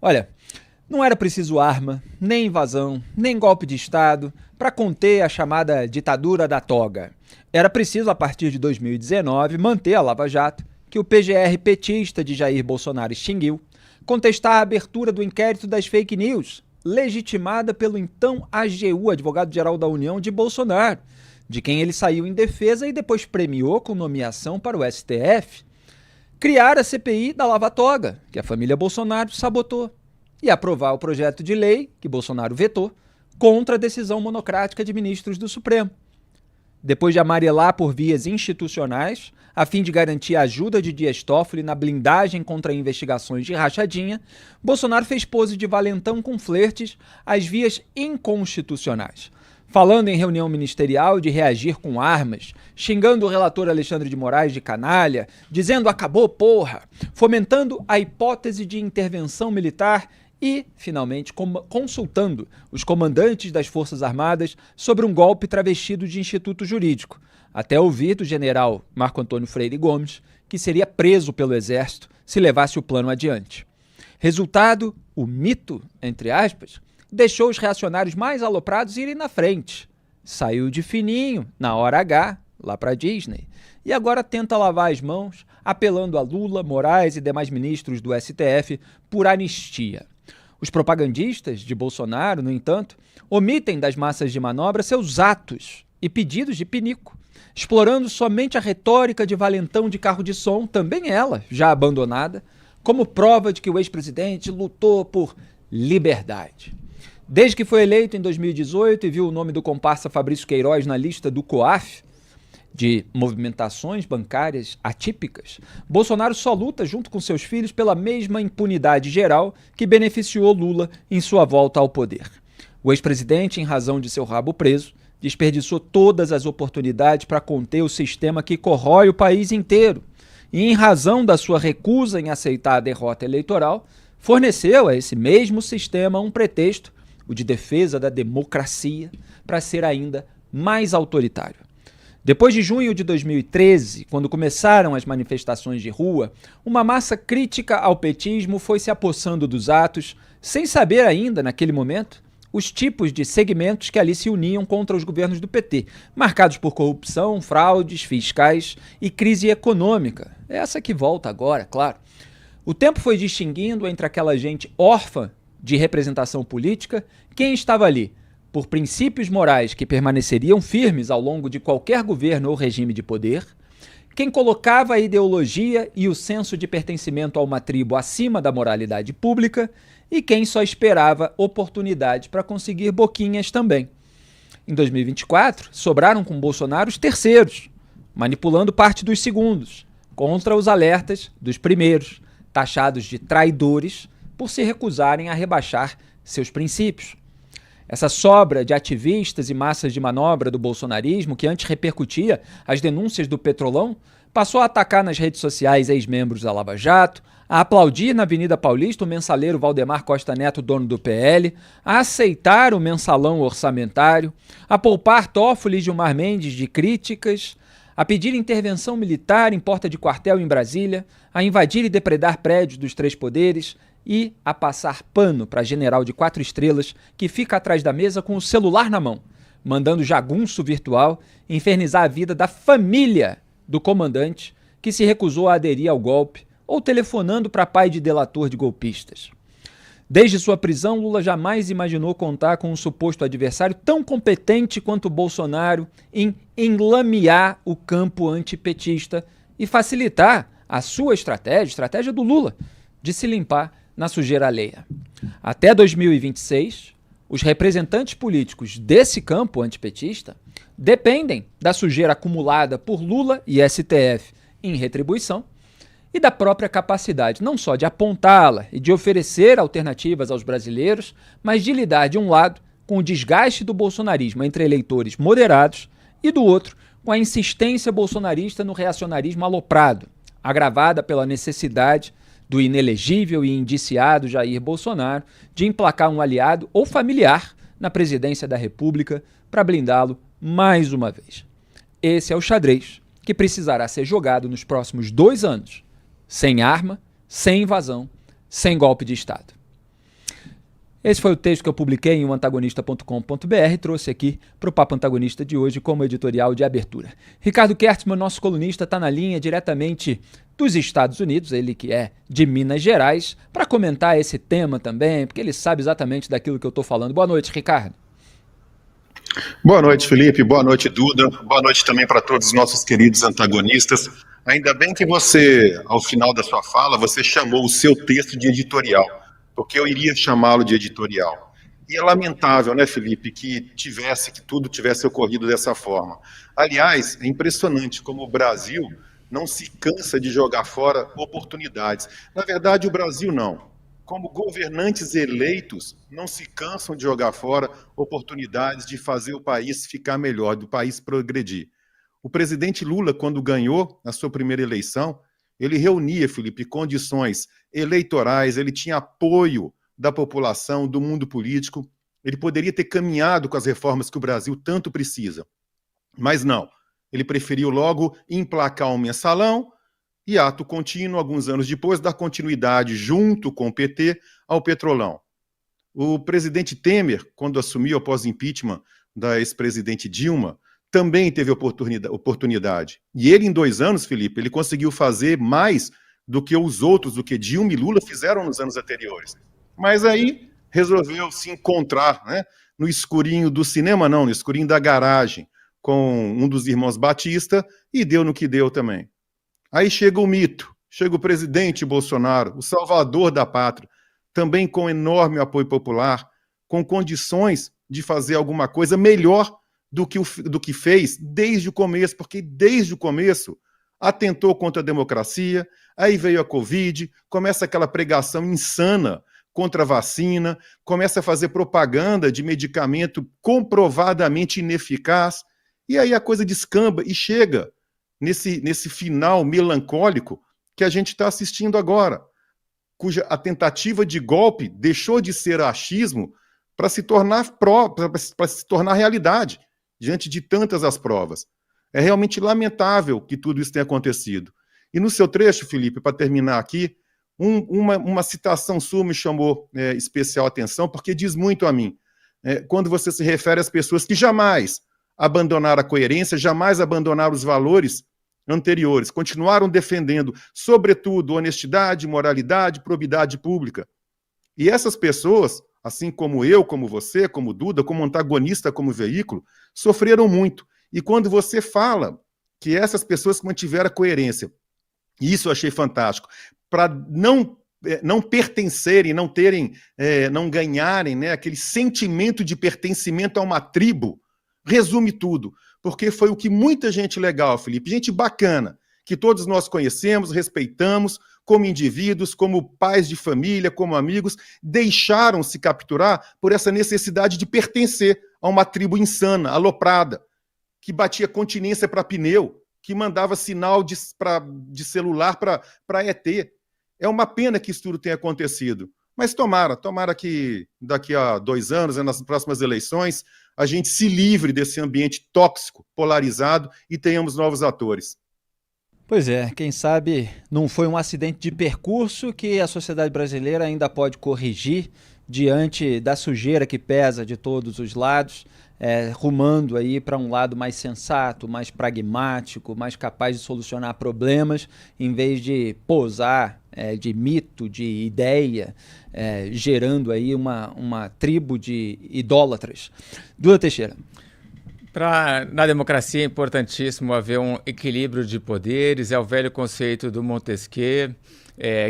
Olha, não era preciso arma, nem invasão, nem golpe de Estado para conter a chamada ditadura da toga. Era preciso, a partir de 2019, manter a Lava Jato, que o PGR petista de Jair Bolsonaro extinguiu, contestar a abertura do inquérito das fake news, legitimada pelo então AGU, advogado-geral da União de Bolsonaro, de quem ele saiu em defesa e depois premiou com nomeação para o STF, criar a CPI da Lava Toga, que a família Bolsonaro sabotou, e aprovar o projeto de lei, que Bolsonaro vetou, contra a decisão monocrática de ministros do Supremo. Depois de amarelar por vias institucionais, a fim de garantir a ajuda de Dias Toffoli na blindagem contra investigações de rachadinha, Bolsonaro fez pose de valentão com flertes às vias inconstitucionais, falando em reunião ministerial de reagir com armas, xingando o relator Alexandre de Moraes de canalha, dizendo acabou porra, fomentando a hipótese de intervenção militar e, finalmente, consultando os comandantes das Forças Armadas sobre um golpe travestido de instituto jurídico, até ouvir do general Marco Antônio Freire Gomes que seria preso pelo Exército se levasse o plano adiante. Resultado, o mito, entre aspas, deixou os reacionários mais aloprados irem na frente. Saiu de fininho, na hora H, lá para Disney, e agora tenta lavar as mãos, apelando a Lula, Moraes e demais ministros do STF por anistia. Os propagandistas de Bolsonaro, no entanto, omitem das massas de manobra seus atos e pedidos de pinico, explorando somente a retórica de valentão de carro de som, também ela, já abandonada, como prova de que o ex-presidente lutou por liberdade. Desde que foi eleito em 2018 e viu o nome do comparsa Fabrício Queiroz na lista do COAF, de movimentações bancárias atípicas, Bolsonaro só luta junto com seus filhos pela mesma impunidade geral que beneficiou Lula em sua volta ao poder. O ex-presidente, em razão de seu rabo preso, desperdiçou todas as oportunidades para conter o sistema que corrói o país inteiro e, em razão da sua recusa em aceitar a derrota eleitoral, forneceu a esse mesmo sistema um pretexto, o de defesa da democracia, para ser ainda mais autoritário. Depois de junho de 2013, quando começaram as manifestações de rua, uma massa crítica ao petismo foi se apossando dos atos, sem saber ainda, naquele momento, os tipos de segmentos que ali se uniam contra os governos do PT, marcados por corrupção, fraudes fiscais e crise econômica. Essa que volta agora, claro. O tempo foi distinguindo entre aquela gente órfã de representação política, quem estava ali por princípios morais que permaneceriam firmes ao longo de qualquer governo ou regime de poder, quem colocava a ideologia e o senso de pertencimento a uma tribo acima da moralidade pública e quem só esperava oportunidade para conseguir boquinhas também. Em 2024, sobraram com Bolsonaro os terceiros, manipulando parte dos segundos, contra os alertas dos primeiros, taxados de traidores por se recusarem a rebaixar seus princípios. Essa sobra de ativistas e massas de manobra do bolsonarismo, que antes repercutia as denúncias do Petrolão, passou a atacar nas redes sociais ex-membros da Lava Jato, a aplaudir na Avenida Paulista o mensaleiro Valdemar Costa Neto, dono do PL, a aceitar o mensalão orçamentário, a poupar Toffoli e Gilmar Mendes de críticas, a pedir intervenção militar em porta de quartel em Brasília, a invadir e depredar prédios dos três poderes e a passar pano para general de 4 estrelas que fica atrás da mesa com o celular na mão, mandando jagunço virtual infernizar a vida da família do comandante que se recusou a aderir ao golpe ou telefonando para pai de delator de golpistas. Desde sua prisão, Lula jamais imaginou contar com um suposto adversário tão competente quanto Bolsonaro em enlamear o campo antipetista e facilitar a sua estratégia do Lula, de se limpar na sujeira alheia. Até 2026, os representantes políticos desse campo antipetista dependem da sujeira acumulada por Lula e STF em retribuição e da própria capacidade não só de apontá-la e de oferecer alternativas aos brasileiros, mas de lidar, de um lado, com o desgaste do bolsonarismo entre eleitores moderados e, do outro, com a insistência bolsonarista no reacionarismo aloprado, agravada pela necessidade do inelegível e indiciado Jair Bolsonaro de emplacar um aliado ou familiar na presidência da República para blindá-lo mais uma vez. Esse é o xadrez que precisará ser jogado nos próximos 2 anos, sem arma, sem invasão, sem golpe de Estado. Esse foi o texto que eu publiquei em oantagonista.com.br e trouxe aqui para o Papo Antagonista de hoje como editorial de abertura. Ricardo Kertzmann, nosso colunista, está na linha diretamente dos Estados Unidos, ele que é de Minas Gerais, para comentar esse tema também, porque ele sabe exatamente daquilo que eu estou falando. Boa noite, Ricardo. Boa noite, Felipe. Boa noite, Duda. Boa noite também para todos os nossos queridos antagonistas. Ainda bem que você, ao final da sua fala, você chamou o seu texto de editorial, porque eu iria chamá-lo de editorial. E é lamentável, né, Felipe, que tudo tivesse ocorrido dessa forma. Aliás, é impressionante como o Brasil não se cansa de jogar fora oportunidades. Na verdade, o Brasil não. Como governantes eleitos, não se cansam de jogar fora oportunidades de fazer o país ficar melhor, do país progredir. O presidente Lula, quando ganhou a sua primeira eleição, ele reunia, Felipe, condições eleitorais, ele tinha apoio da população, do mundo político, ele poderia ter caminhado com as reformas que o Brasil tanto precisa. Mas não, ele preferiu logo emplacar um mensalão e, ato contínuo, alguns anos depois, dar continuidade, junto com o PT, ao Petrolão. O presidente Temer, quando assumiu após o impeachment da ex-presidente Dilma, também teve oportunidade. E ele, em 2 anos, Felipe, ele conseguiu fazer mais do que os outros, do que Dilma e Lula fizeram nos anos anteriores. Mas aí resolveu se encontrar, né, no escurinho do cinema, não, no escurinho da garagem, com um dos irmãos Batista, e deu no que deu também. Aí chega o mito, chega o presidente Bolsonaro, o salvador da pátria, também com enorme apoio popular, com condições de fazer alguma coisa melhor do que fez desde o começo, porque desde o começo atentou contra a democracia, aí veio a Covid, começa aquela pregação insana contra a vacina, começa a fazer propaganda de medicamento comprovadamente ineficaz, e aí a coisa descamba e chega nesse final melancólico que a gente está assistindo agora, cuja a tentativa de golpe deixou de ser achismo para se tornar realidade, diante de tantas as provas. É realmente lamentável que tudo isso tenha acontecido. E no seu trecho, Felipe, para terminar aqui, uma citação sua me chamou especial atenção, porque diz muito a mim. Quando você se refere às pessoas que jamais abandonaram a coerência, jamais abandonaram os valores anteriores, continuaram defendendo, sobretudo, honestidade, moralidade, probidade pública. E essas pessoas, assim como eu, como você, como Duda, como antagonista, como veículo, sofreram muito. E quando você fala que essas pessoas mantiveram a coerência, isso eu achei fantástico, para não pertencerem, não ganharem, né, aquele sentimento de pertencimento a uma tribo, resume tudo. Porque foi o que muita gente legal, Felipe, gente bacana, que todos nós conhecemos, respeitamos, como indivíduos, como pais de família, como amigos, deixaram se capturar por essa necessidade de pertencer a uma tribo insana, aloprada, que batia continência para pneu, que mandava sinal de celular para ET. É uma pena que isso tudo tenha acontecido. Mas tomara que daqui a 2 anos, nas próximas eleições, a gente se livre desse ambiente tóxico, polarizado e tenhamos novos atores. Pois é, quem sabe não foi um acidente de percurso que a sociedade brasileira ainda pode corrigir diante da sujeira que pesa de todos os lados, rumando aí para um lado mais sensato, mais pragmático, mais capaz de solucionar problemas, em vez de posar de mito, de ideia, gerando aí uma tribo de idólatras. Duda Teixeira. Na democracia é importantíssimo haver um equilíbrio de poderes, é o velho conceito do Montesquieu,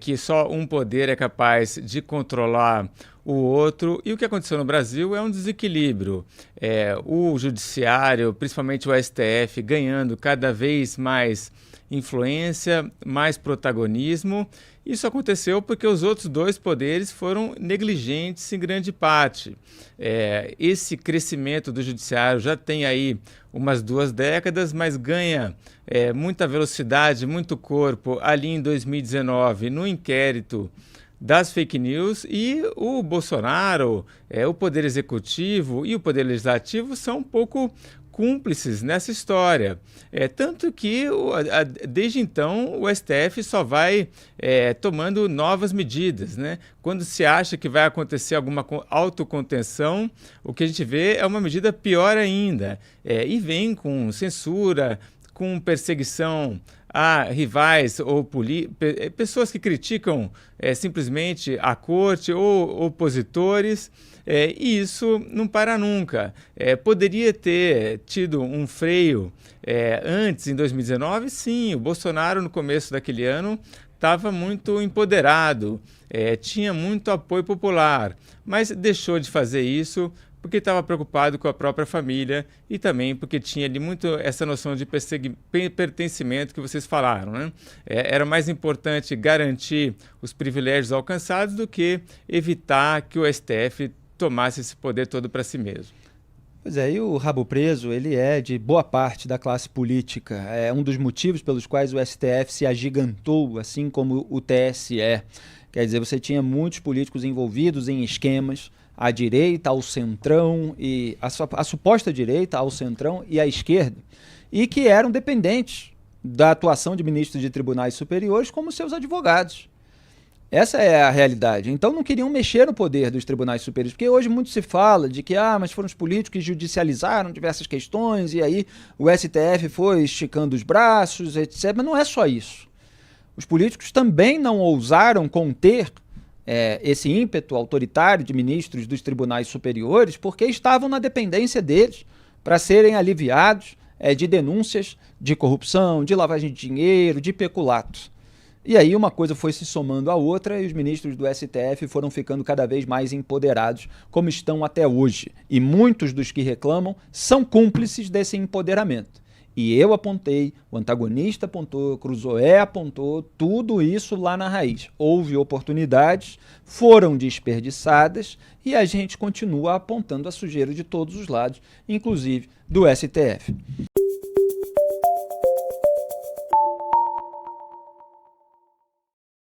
que só um poder é capaz de controlar o outro, e o que aconteceu no Brasil é um desequilíbrio. O judiciário, principalmente o STF, ganhando cada vez mais influência, mais protagonismo. Isso aconteceu porque os outros 2 poderes foram negligentes em grande parte. Esse crescimento do judiciário já tem aí umas 2 décadas, mas ganha muita velocidade, muito corpo ali em 2019 no inquérito das fake news, e o Bolsonaro, o Poder Executivo e o Poder Legislativo são um pouco cúmplices nessa história. Tanto que, desde então, o STF só vai tomando novas medidas, né? Quando se acha que vai acontecer alguma autocontenção, o que a gente vê é uma medida pior ainda. E vem com censura, com perseguição a rivais ou pessoas que criticam simplesmente a corte ou opositores, e isso não para nunca. Poderia ter tido um freio antes, em 2019, sim, o Bolsonaro no começo daquele ano estava muito empoderado, tinha muito apoio popular, mas deixou de fazer isso porque estava preocupado com a própria família e também porque tinha ali muito essa noção de pertencimento que vocês falaram, né? Era mais importante garantir os privilégios alcançados do que evitar que o STF tomasse esse poder todo para si mesmo. Pois é, e o rabo preso, ele é de boa parte da classe política. É um dos motivos pelos quais o STF se agigantou, assim como o TSE. Quer dizer, você tinha muitos políticos envolvidos em esquemas, à direita, ao centrão, e a suposta direita, ao centrão e à esquerda, e que eram dependentes da atuação de ministros de tribunais superiores como seus advogados. Essa é a realidade. Então não queriam mexer no poder dos tribunais superiores, porque hoje muito se fala de que mas foram os políticos que judicializaram diversas questões e aí o STF foi esticando os braços, etc. Mas não é só isso. Os políticos também não ousaram conter esse ímpeto autoritário de ministros dos tribunais superiores porque estavam na dependência deles para serem aliviados de denúncias de corrupção, de lavagem de dinheiro, de peculato. E aí uma coisa foi se somando à outra e os ministros do STF foram ficando cada vez mais empoderados, como estão até hoje. E muitos dos que reclamam são cúmplices desse empoderamento. E eu apontei, o antagonista apontou, Cruzoé apontou, tudo isso lá na raiz. Houve oportunidades, foram desperdiçadas e a gente continua apontando a sujeira de todos os lados, inclusive do STF.